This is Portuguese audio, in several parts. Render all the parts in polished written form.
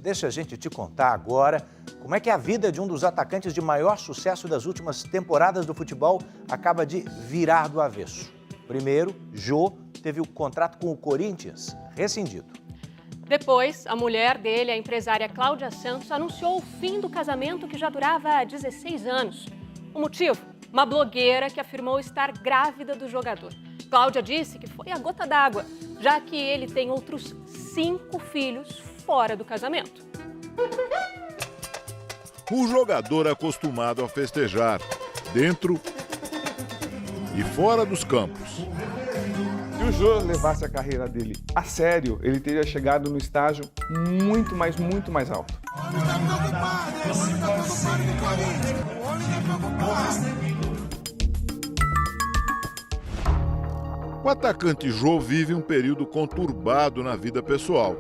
deixa a gente te contar agora como é que a vida de um dos atacantes de maior sucesso das últimas temporadas do futebol acaba de virar do avesso. Primeiro, Jô teve o contrato com o Corinthians rescindido. Depois, a mulher dele, a empresária Cláudia Santos, anunciou o fim do casamento que já durava 16 anos. O motivo? Uma blogueira que afirmou estar grávida do jogador. Cláudia disse que foi a gota d'água, já que ele tem outros 5 filhos fora do casamento. O jogador é acostumado a festejar, dentro e fora dos campos. Se o Jô levasse a carreira dele a sério, ele teria chegado no estágio muito mais alto. O atacante Jô vive um período conturbado na vida pessoal.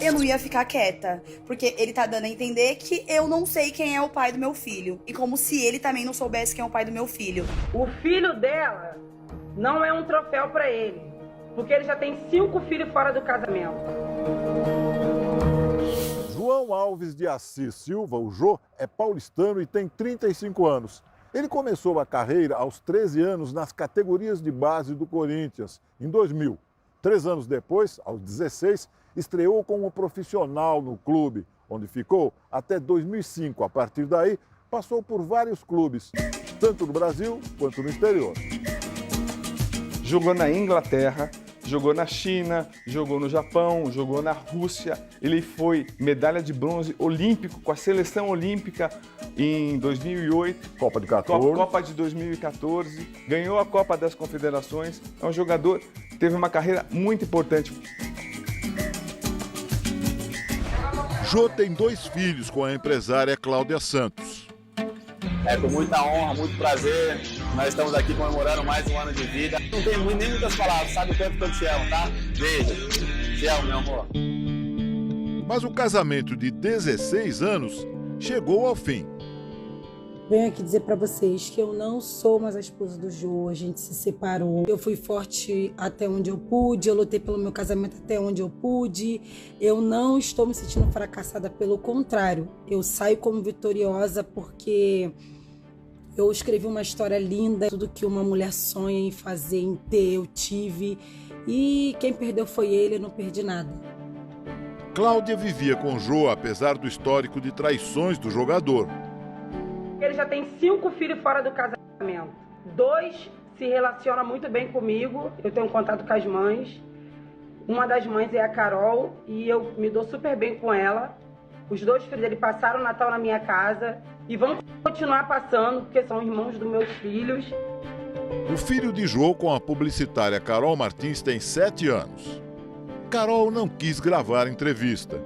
Eu não ia ficar quieta, porque ele tá dando a entender que eu não sei quem é o pai do meu filho. E como se ele também não soubesse quem é o pai do meu filho. O filho dela não é um troféu pra ele, porque ele já tem 5 filhos fora do casamento. João Alves de Assis Silva, o Jô, é paulistano e tem 35 anos. Ele começou a carreira aos 13 anos nas categorias de base do Corinthians, em 2000. 3 anos depois, aos 16, estreou como profissional no clube, onde ficou até 2005. A partir daí, passou por vários clubes, tanto no Brasil quanto no exterior. Jogou na Inglaterra, jogou na China, jogou no Japão, jogou na Rússia. Ele foi medalha de bronze olímpico com a seleção olímpica em 2008. Copa de 14. Copa de 2014. Ganhou a Copa das Confederações. É um jogador que teve uma carreira muito importante. Jô tem 2 filhos com a empresária Cláudia Santos. É com muita honra, muito prazer. Nós estamos aqui comemorando mais um ano de vida. Não tem nem muitas palavras, sabe o quanto que eu te amo, tá? Beijo. Te amo, meu amor. Mas o casamento de 16 anos chegou ao fim. Venho aqui dizer para vocês que eu não sou mais a esposa do Jô, a gente se separou. Eu fui forte até onde eu pude, eu lutei pelo meu casamento até onde eu pude. Eu não estou me sentindo fracassada, pelo contrário. Eu saio como vitoriosa porque eu escrevi uma história linda. Tudo que uma mulher sonha em fazer, em ter, eu tive. E quem perdeu foi ele, eu não perdi nada. Cláudia vivia com Jô, apesar do histórico de traições do jogador. Ele já tem 5 filhos fora do casamento. 2 se relacionam muito bem comigo. Eu tenho contato com as mães. Uma das mães é a Carol e eu me dou super bem com ela. Os 2 filhos dele passaram o Natal na minha casa e vão continuar passando, porque são irmãos dos meus filhos. O filho de Jô com a publicitária Carol Martins tem 7 anos. Carol não quis gravar entrevista.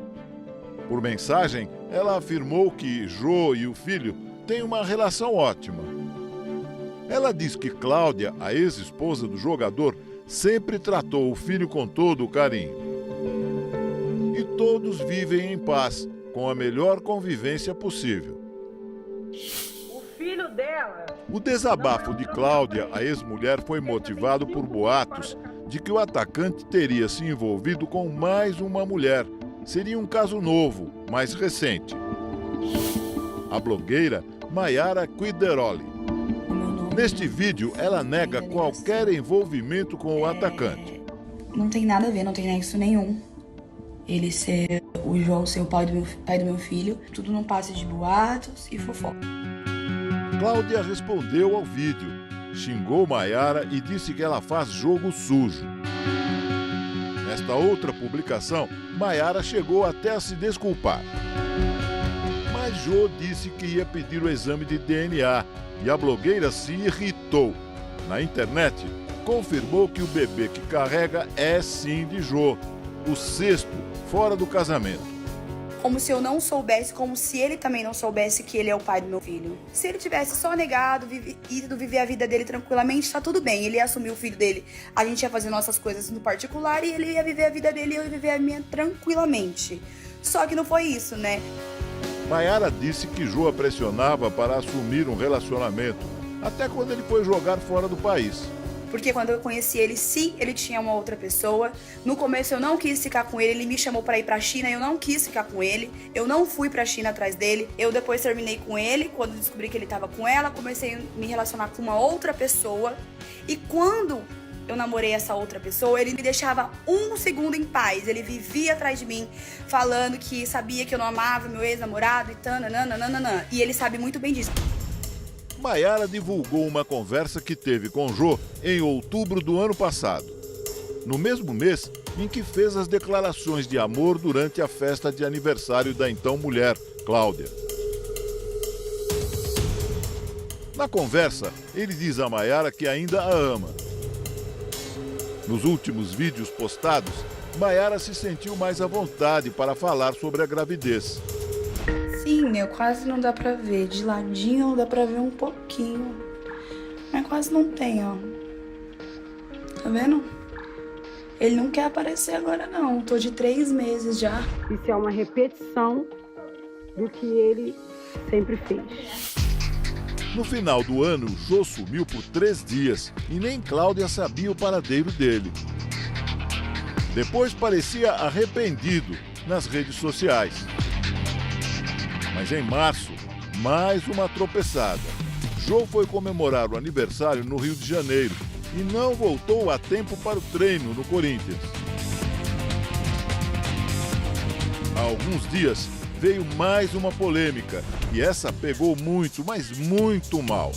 Por mensagem, ela afirmou que Jô e o filho têm uma relação ótima. Ela diz que Cláudia, a ex-esposa do jogador, sempre tratou o filho com todo o carinho. E todos vivem em paz, com a melhor convivência possível. O filho dela... O desabafo de Cláudia, a ex-mulher, foi motivado por boatos de que o atacante teria se envolvido com mais uma mulher. Seria um caso novo, mais recente. A blogueira Mayara Quideroli. Neste vídeo, ela nega qualquer envolvimento com o atacante. Não tem nada a ver, não tem nexo nenhum. Ele ser o João, ser o pai do meu filho. Tudo num passe de boatos e fofoca. Cláudia respondeu ao vídeo, xingou Mayara e disse que ela faz jogo sujo. Nesta outra publicação, Mayara chegou até a se desculpar. Mas Jô disse que ia pedir o exame de DNA e a blogueira se irritou. Na internet, confirmou que o bebê que carrega é sim de Jô, o 6º fora do casamento. Como se eu não soubesse, como se ele também não soubesse que ele é o pai do meu filho. Se ele tivesse só negado, ido viver a vida dele tranquilamente, tá tudo bem. Ele ia assumir o filho dele, a gente ia fazer nossas coisas no particular e ele ia viver a vida dele e eu ia viver a minha tranquilamente. Só que não foi isso, né? Mayara disse que Jô a pressionava para assumir um relacionamento, até quando ele foi jogar fora do país. Porque quando eu conheci ele, sim, ele tinha uma outra pessoa. No começo eu não quis ficar com ele me chamou pra ir pra China, eu não quis ficar com ele. Eu não fui pra China atrás dele. Eu depois terminei com ele, quando descobri que ele tava com ela, comecei a me relacionar com uma outra pessoa. E quando eu namorei essa outra pessoa, ele me deixava um segundo em paz. Ele vivia atrás de mim, falando que sabia que eu não amava meu ex-namorado e tananana. E ele sabe muito bem disso. Maiara divulgou uma conversa que teve com Jô em outubro do ano passado. No mesmo mês em que fez as declarações de amor durante a festa de aniversário da então mulher, Cláudia. Na conversa, ele diz a Maiara que ainda a ama. Nos últimos vídeos postados, Maiara se sentiu mais à vontade para falar sobre a gravidez. Sim, quase não dá pra ver. De ladinho dá pra ver um pouquinho. Mas quase não tem, ó. Tá vendo? Ele não quer aparecer agora, não. Tô de 3 meses já. Isso é uma repetição do que ele sempre fez. No final do ano, Jô sumiu por 3 dias e nem Cláudia sabia o paradeiro dele. Depois parecia arrependido nas redes sociais. Mas em março, mais uma tropeçada. Jô foi comemorar o aniversário no Rio de Janeiro e não voltou a tempo para o treino no Corinthians. Há alguns dias veio mais uma polêmica e essa pegou muito, mas muito mal.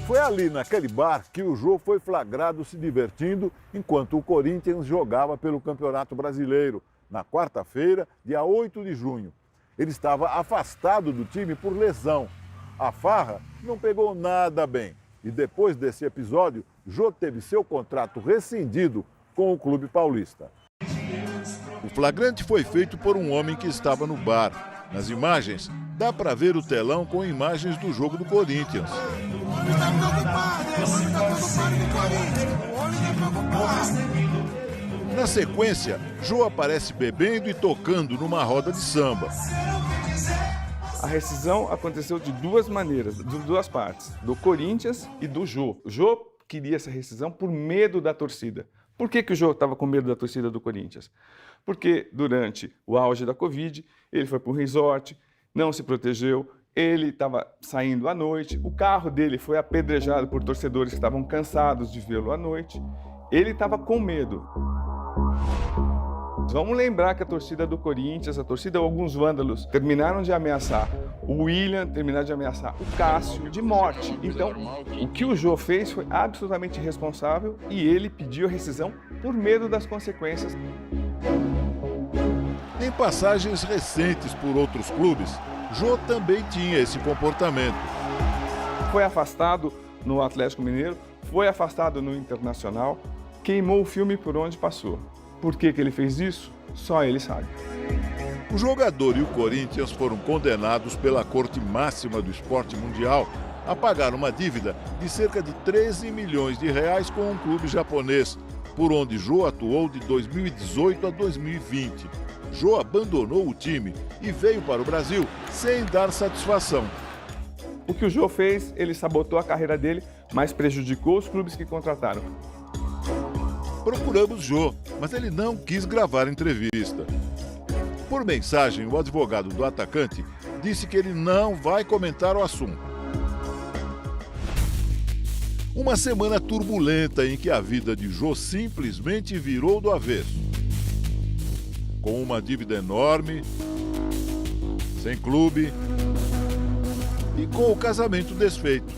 Foi ali naquele bar que o Jô foi flagrado se divertindo enquanto o Corinthians jogava pelo Campeonato Brasileiro, na quarta-feira, dia 8 de junho. Ele estava afastado do time por lesão. A farra não pegou nada bem. E depois desse episódio, Jô teve seu contrato rescindido com o clube paulista. O flagrante foi feito por um homem que estava no bar. Nas imagens, dá para ver o telão com imagens do jogo do Corinthians. Na sequência, Jô aparece bebendo e tocando numa roda de samba. A rescisão aconteceu de 2 maneiras, de 2 partes, do Corinthians e do Jô. O Jô queria essa rescisão por medo da torcida. Por que o Jô estava com medo da torcida do Corinthians? Porque durante o auge da Covid, ele foi para um resort, não se protegeu, ele estava saindo à noite, o carro dele foi apedrejado por torcedores que estavam cansados de vê-lo à noite. Ele estava com medo. Vamos lembrar que a torcida do Corinthians, a torcida, alguns vândalos, terminaram de ameaçar o William, terminaram de ameaçar o Cássio de morte. Então, o que o Jô fez foi absolutamente irresponsável e ele pediu a rescisão por medo das consequências. Em passagens recentes por outros clubes, Jô também tinha esse comportamento. Foi afastado no Atlético Mineiro, foi afastado no Internacional, queimou o filme por onde passou. Por que ele fez isso? Só ele sabe. O jogador e o Corinthians foram condenados pela Corte Máxima do Esporte Mundial a pagar uma dívida de cerca de 13 milhões de reais com um clube japonês, por onde Jô atuou de 2018 a 2020. Jô abandonou o time e veio para o Brasil sem dar satisfação. O que o Jô fez, ele sabotou a carreira dele, mas prejudicou os clubes que contrataram. Procuramos Jô, mas ele não quis gravar entrevista. Por mensagem, o advogado do atacante disse que ele não vai comentar o assunto. Uma semana turbulenta em que a vida de Jô simplesmente virou do avesso. Com uma dívida enorme, sem clube e com o casamento desfeito.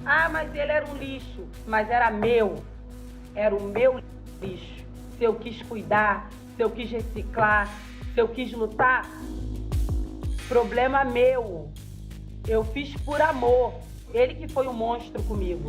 Ah, mas ele era um lixo, mas era meu. Era o meu lixo. Se eu quis cuidar, se eu quis reciclar, se eu quis lutar, problema meu. Eu fiz por amor. Ele que foi um monstro comigo.